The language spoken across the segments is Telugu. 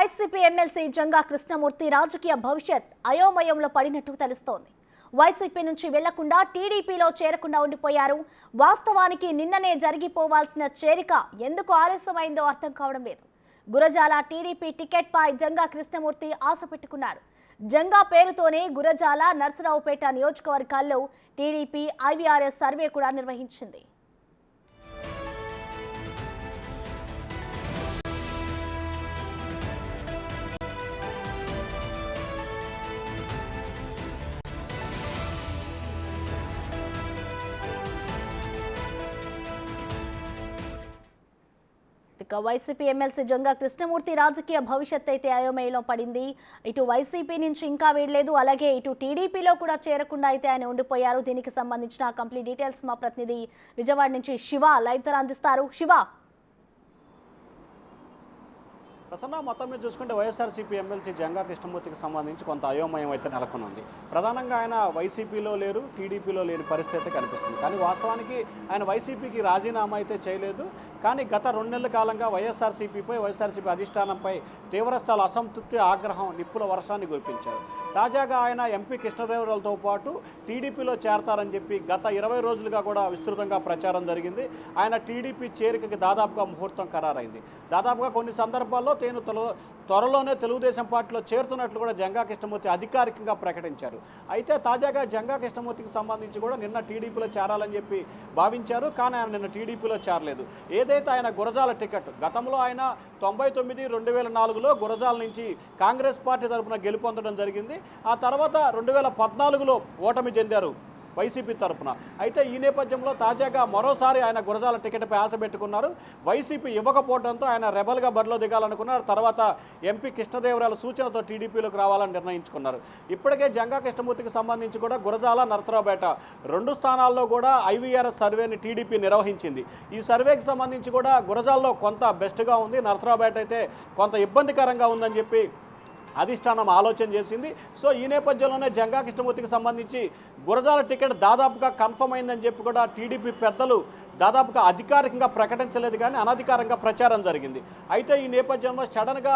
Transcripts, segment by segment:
వైసీపీ ఎమ్మెల్సీ జంగా కృష్ణమూర్తి రాజకీయ భవిష్యత్ అయోమయంలో పడినట్టు తెలుస్తోంది. వైసీపీ నుంచి వెళ్లకుండా టీడీపీలో చేరకుండా ఉండిపోయారు. వాస్తవానికి నిన్ననే జరిగిపోవాల్సిన చేరిక ఎందుకు ఆలస్యమైందో అర్థం కావడం లేదు. గురజాల టీడీపీ టికెట్ పై జంగా కృష్ణమూర్తి ఆశ పెట్టుకున్నారు. జంగా పేరుతోనే గురజాల, నర్సరావుపేట నియోజకవర్గాల్లో టీడీపీ ఐవీఆర్ఎస్ సర్వే కూడా నిర్వహించింది. వైసీపీ ఎమ్మెల్సీ జంగా కృష్ణమూర్తి రాజకీయ భవిష్యత్ అయితే అయోమయంలో పడింది. ఇటు వైసీపీ నుంచి ఇంకా వీడలేదు, అలాగే ఇటు టీడీపీలో కూడా చేరకుండా అయితే ఆయన ఉండిపోయారు. దీనికి సంబంధించిన కంప్లీట్ డీటెయిల్స్ మా ప్రతినిధి విజయవాడ నుంచి శివ లైవ్ ద్వారా అందిస్తారు. శివ, ప్రసన్న, మొత్తం మీద చూసుకుంటే వైఎస్ఆర్సీపీ ఎమ్మెల్సీ జంగా కృష్ణమూర్తికి సంబంధించి కొంత అయోమయం అయితే నెలకొనుంది. ప్రధానంగా ఆయన వైసీపీలో లేరు, టీడీపీలో లేని పరిస్థితి అయితే కనిపిస్తుంది. కానీ వాస్తవానికి ఆయన వైసీపీకి రాజీనామా అయితే చేయలేదు. కానీ గత 2 నెలల కాలంగా వైఎస్ఆర్సీపీ అధిష్టానంపై తీవ్రస్థాయి అసంతృప్తి, ఆగ్రహం, నిప్పుల వర్షాన్ని కురిపించారు. తాజాగా ఆయన ఎంపీ కృష్ణదేవరాయలతో పాటు టీడీపీలో చేరతారని చెప్పి గత 20 రోజులుగా కూడా విస్తృతంగా ప్రచారం జరిగింది. ఆయన టీడీపీ చేరికకి దాదాపుగా ముహూర్తం ఖరారైంది. దాదాపుగా కొన్ని సందర్భాల్లో త్వరలోనే తెలుగుదేశం పార్టీలో చేరుతున్నట్లు కూడా జంగా కృష్ణమూర్తి అధికారికంగా ప్రకటించారు. అయితే తాజాగా జంగా కృష్ణమూర్తికి సంబంధించి కూడా నిన్న టీడీపీలో చేరాలని చెప్పి భావించారు. కానీ ఆయన నిన్న టీడీపీలో చేరలేదు. ఏదైతే ఆయన గురజాల టికెట్, గతంలో ఆయన 99-2004లో గురజాల నుంచి కాంగ్రెస్ పార్టీ తరఫున గెలుపొందడం జరిగింది. ఆ తర్వాత 2014లో ఓటమి చెందారు వైసీపీ తరఫున. అయితే ఈ నేపథ్యంలో తాజాగా మరోసారి ఆయన గురజాల టికెట్పై ఆశ పెట్టుకున్నారు. వైసీపీ ఇవ్వకపోవడంతో ఆయన రెబల్గా బరిలో దిగాలనుకున్నారు. తర్వాత ఎంపీ కృష్ణదేవరాయల సూచనతో టీడీపీలోకి రావాలని నిర్ణయించుకున్నారు. ఇప్పటికే జంగా కృష్ణమూర్తికి సంబంధించి కూడా గురజాల, నర్సరావుపేట 2 స్థానాల్లో కూడా ఐవీఆర్ఎస్ సర్వేని టీడీపీ నిర్వహించింది. ఈ సర్వేకి సంబంధించి కూడా గురజాల్లో కొంత బెస్ట్గా ఉంది, నర్సరావుపేట అయితే కొంత ఇబ్బందికరంగా ఉందని చెప్పి అధిష్టానం ఆలోచన చేసింది. సో ఈ నేపథ్యంలోనే జంగా కృష్ణమూర్తికి సంబంధించి గురజాల టికెట్ దాదాపుగా కన్ఫర్మ్ అయిందని చెప్పి కూడా టీడీపీ పెద్దలు దాదాపుగా అధికారికంగా ప్రకటించలేదు, కానీ అనధికారంగా ప్రచారం జరిగింది. అయితే ఈ నేపథ్యంలో సడన్గా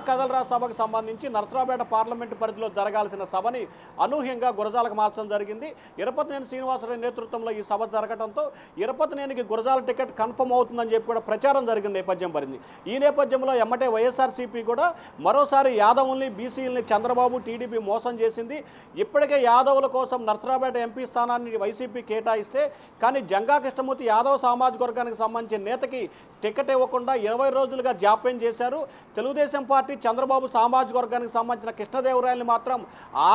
కదలరా సభకు సంబంధించి నర్సరావుపేట పార్లమెంటు పరిధిలో జరగాల్సిన సభని అనూహ్యంగా గురజాలకు మార్చడం జరిగింది. ఇరపతినేని శ్రీనివాసరావు నేతృత్వంలో ఈ సభ జరగడంతో ఇరపతినేనికి గురజాల టికెట్ కన్ఫర్మ్ అవుతుందని చెప్పి కూడా ప్రచారం జరిగిన నేపథ్యం పడింది. ఈ నేపథ్యంలో ఎమ్మటే వైఎస్ఆర్సీపీ కూడా మరోసారి యాదవుల్ని, బీసీలని చంద్రబాబు, టీడీపీ మోసం చేసింది. ఇప్పటికే యాదవుల కోసం నర్సరావుపేట ఎంపీ స్థానాన్ని వైసీపీ కేటాయిస్తే, కానీ జంగా కృష్ణమూర్తి యాదవ సామాజిక వర్గానికి సంబంధించిన నేతకి టికెట్ ఇవ్వకుండా 20 రోజులుగా జాప్యం చేశారు. తెలుగుదేశం పార్టీ చంద్రబాబు సామాజిక వర్గానికి సంబంధించిన కృష్ణదేవరాయల్ని మాత్రం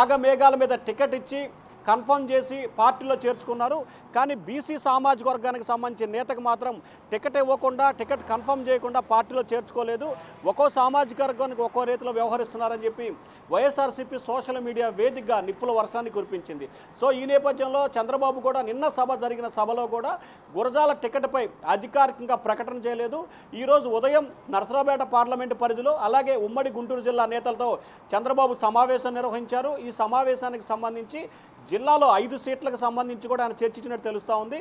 ఆగమేఘాల మీద టికెట్ ఇచ్చి కన్ఫర్మ్ చేసి పార్టీలో చేర్చుకున్నారు. కానీ బీసీ సామాజిక వర్గానికి సంబంధించిన నేతకు మాత్రం టికెట్ ఇవ్వకుండా, టికెట్ కన్ఫర్మ్ చేయకుండా పార్టీలో చేర్చుకోలేదు. ఒక్కో సామాజిక వర్గానికి ఒక్కో రీతిలో వ్యవహరిస్తున్నారని చెప్పి వైఎస్ఆర్సీపీ సోషల్ మీడియా వేదికగా నిప్పుల వర్షాన్ని కురిపించింది. సో ఈ నేపథ్యంలో చంద్రబాబు కూడా నిన్న జరిగిన సభలో కూడా గురజాల టికెట్పై అధికారికంగా ప్రకటన చేయలేదు. ఈరోజు ఉదయం నర్సరావుపేట పార్లమెంటు పరిధిలో, అలాగే ఉమ్మడి గుంటూరు జిల్లా నేతలతో చంద్రబాబు సమావేశం నిర్వహించారు. ఈ సమావేశానికి సంబంధించి జిల్లాలో 5 సీట్లకు సంబంధించి కూడా ఆయన చర్చించినట్టు తెలుస్తూ ఉంది.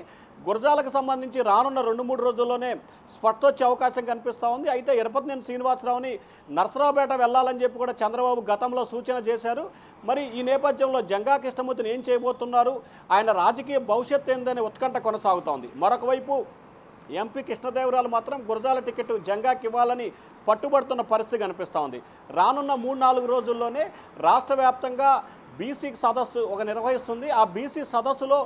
గురజాలకు సంబంధించి రానున్న 2-3 రోజుల్లోనే స్పర్ట్ వచ్చే అవకాశం కనిపిస్తూ ఉంది. అయితే ఇరపతినేని శ్రీనివాసరావుని నర్సరావుపేట వెళ్లాలని చెప్పి కూడా చంద్రబాబు గతంలో సూచన చేశారు. మరి ఈ నేపథ్యంలో జంగా కృష్ణమూర్తిని ఏం చేయబోతున్నారు, ఆయన రాజకీయ భవిష్యత్తు ఏందనే ఉత్కంఠ కొనసాగుతోంది. మరొక వైపు ఎంపీ కృష్ణదేవరాయలు మాత్రం గురజాల టికెట్ జంగాకి ఇవ్వాలని పట్టుబడుతున్న పరిస్థితి కనిపిస్తూ ఉంది. రానున్న 3-4 రోజుల్లోనే రాష్ట్ర వ్యాప్తంగా బీసీ సదస్సు నిర్వహిస్తుంది. ఆ బీసీ సదస్సులో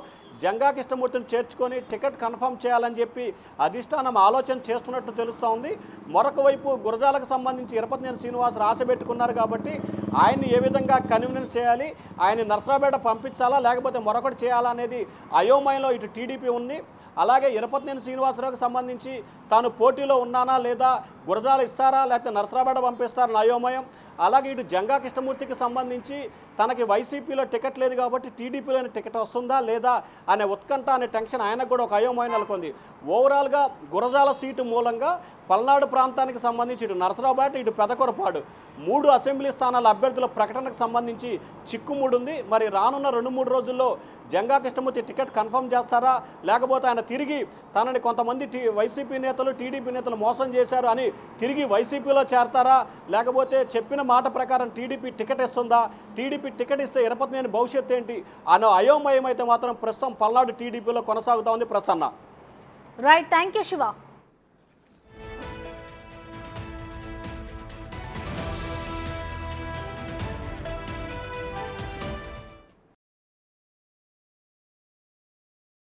జంగా కృష్ణమూర్తిని చేర్చుకొని టికెట్ కన్ఫర్మ్ చేయాలని చెప్పి అధిష్టానం ఆలోచన చేస్తున్నట్టు తెలుస్తూ ఉంది. మరొక వైపు గురజాలకు సంబంధించి ఇరపతినేని శ్రీనివాసరావు ఆశ పెట్టుకున్నారు కాబట్టి ఆయన్ని ఏ విధంగా కన్వీనెన్స్ చేయాలి, ఆయన్ని నర్సరావుపేట పంపించాలా లేకపోతే మరొకటి చేయాలా అనేది అయోమయంలో ఇటు టీడీపీ ఉంది. అలాగే ఇరపతినేని శ్రీనివాసరావుకి సంబంధించి తాను పోటీలో ఉన్నానా లేదా, గురజాల ఇస్తారా లేకపోతే నర్సరావుపేట పంపిస్తారని అయోమయం. అలాగే ఇటు జంగా కృష్ణమూర్తికి సంబంధించి తనకి వైసీపీలో టికెట్ లేదు కాబట్టి టీడీపీలోని టికెట్ వస్తుందా లేదా అనే ఉత్కంఠ అనే టెన్షన్ ఆయనకు కూడా ఒక అయోమయం నెలకొంది. ఓవరాల్గా గురజాల సీటు మూలంగా పల్నాడు ప్రాంతానికి సంబంధించి ఇటు నరసరావుపేట ఇటు పెదకొరపాడు 3 అసెంబ్లీ స్థానాల అభ్యర్థుల ప్రకటనకు సంబంధించి చిక్కుముడి ఉంది. మరి రానున్న 2-3 రోజుల్లో జంగా కృష్ణమూర్తి టికెట్ కన్ఫర్మ్ చేస్తారా, లేకపోతే ఆయన తిరిగి తనని కొంతమంది వైసీపీ నేతలు టీడీపీ నేతలు మోసం చేశారు అని తిరిగి వైసీపీలో చేరతారా, లేకపోతే చెప్పిన మాట ప్రకారం టీడీపీ టికెట్ ఇస్తుందా, టీడీపీ టికెట్ ఇస్తే ఇరపతినేని భవిష్యత్తు ఏంటి అనే అయోమయం అయితే మాత్రం ప్రస్తుతం పల్నాడు టీడీపీలో కొనసాగుతూ ఉంది. Prasanna. Right, thank you Shiva.